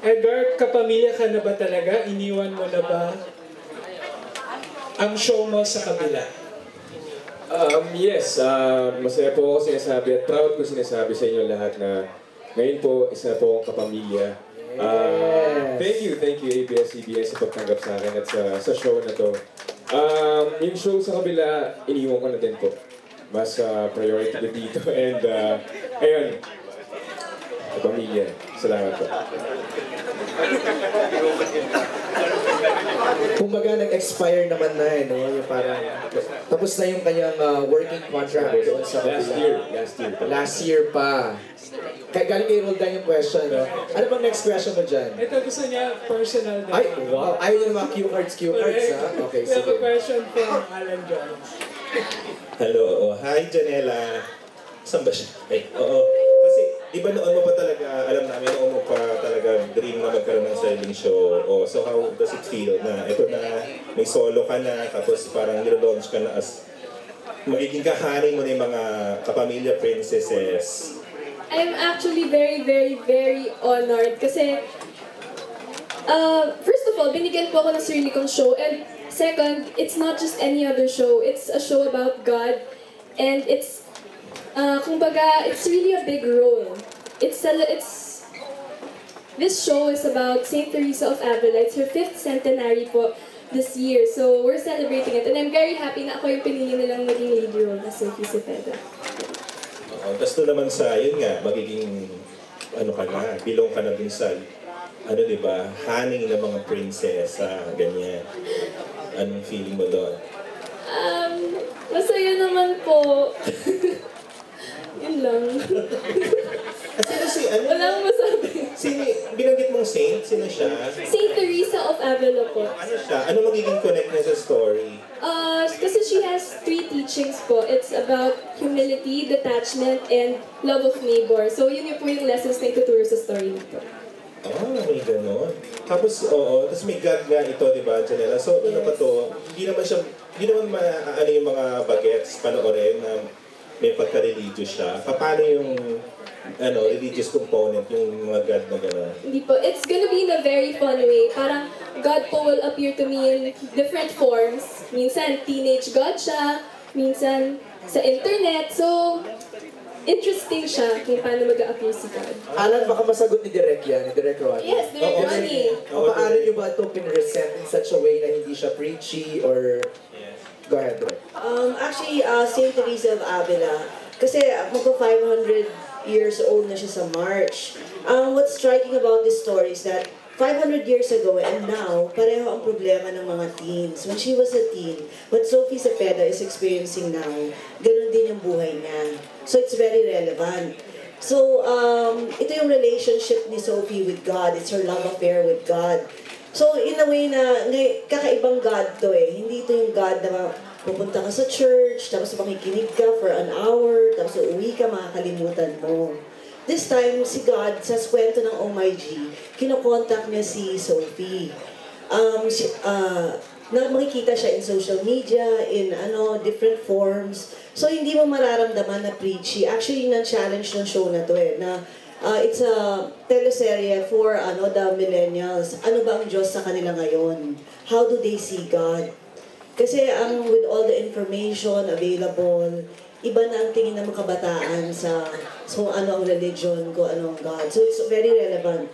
Edgar, kapamilya ka na ba talaga? Iniwan mo na ba ang show mo sa kabila? Yes, masaya po ako sinasabi at proud ko sinasabi sa inyo lahat na ngayon po, isa po akong kapamilya. Thank you ABS-CBN sa pagtanggap sa akin at sa show na to. Yung show sa kabila, iniwan ko na din po. Mas priority ko dito and ayun, kapamilya. Salamat po. Kumbaga, nag-expire naman na no? Yung parang, tapos na yung kanyang working contract doon sa kabila. Last year pa. Kaya galing kay Roldan yung question, no? Ano bang next question mo dyan? Ito gusto niya personal na. Ay, wow. Ayaw yung mga cue cards, ha? Okay, We have sige. a question from Alan Jones. Hello, hi Janela. Saan ba siya? Oo. Kasi, di ba noon mo pa talaga, alam namin, noon mo pa talaga dream na magkaroon ng selling show. So how does it feel na ito na may solo ka na, tapos parang nilo-launch ka na as magiging kahari mo na yung mga kapamilya princesses? I'm actually very, very, very honored kasi first of all, binigyan po ako ng sarili kong show, and second, it's not just any other show. It's a show about God, and it's kumbaga, it's really a big role. This show is about Saint Teresa of Avila. It's her 5th centenary po this year, so we're celebrating it, and I'm very happy na ako yung pinili nilang maging lead role na Sophie Cepeda. Tapos to naman sa, yun nga, magiging, ano ka na, bilong ka na dun sa, ano diba, haning ng mga prinsesa, ganyan. Anong feeling mo doon? Masaya naman po. Yun lang. Sino si, ano? Walang masabi. Sino, binanggit mong saint? Sino siya? Saint Teresa of Avila po. Ano siya? Ano magiging connect niya sa story? Kasi she has 3 teachings po. It's about humility, detachment, and love of neighbor. So yun yung po yung lessons na ituturo sa story nito. May ganon. Tapos, tapos may God nga ito, di ba, Janela? So, ano pa to? Hindi naman ano yung mga bagets panoorin na may pagka-religious siya. Paano yung religious component, yung mga God na gano'n? Hindi po. It's gonna be in a very fun way. Parang God po will appear to me in different forms. Minsan, teenage God siya. Minsan, sa internet. So, interesting siya kung paano mag-a-appear si God. Alan, baka masagot ni Direk yan, ni Direk Ronnie. Yes, Direk Ronnie. Paano nyo ba ito pinresent in such a way na hindi siya preachy or... Go ahead, Direk. Actually, Saint Teresa of Avila, kasi magpa 500 years old na siya sa March. What's striking about this story is that 500 years ago and now, pareho ang problema ng mga teens. When she was a teen, what Sophie Cepeda is experiencing now, ganun din yung buhay niya. So it's very relevant. So, ito yung relationship ni Sophie with God. It's her love affair with God. So, in a way na, kakaibang God to eh. Hindi ito yung God na pupunta ka sa church, tapos makikinig ka for an hour, tapos uuwi ka, makakalimutan mo. This time, si God, sa kwento ng OMG, kinokontak niya si Sophie. Makikita siya in social media, in different forms. So, hindi mo mararamdaman na preachy. Actually, yun ang challenge ng show na to eh, na it's a teleserye for the millennials. Ano ba ang Diyos sa kanila ngayon? How do they see God? Kasi with all the information available, iba na ang tingin ng mga kabataan sa ano ang religion, kung ano ang God. So it's very relevant.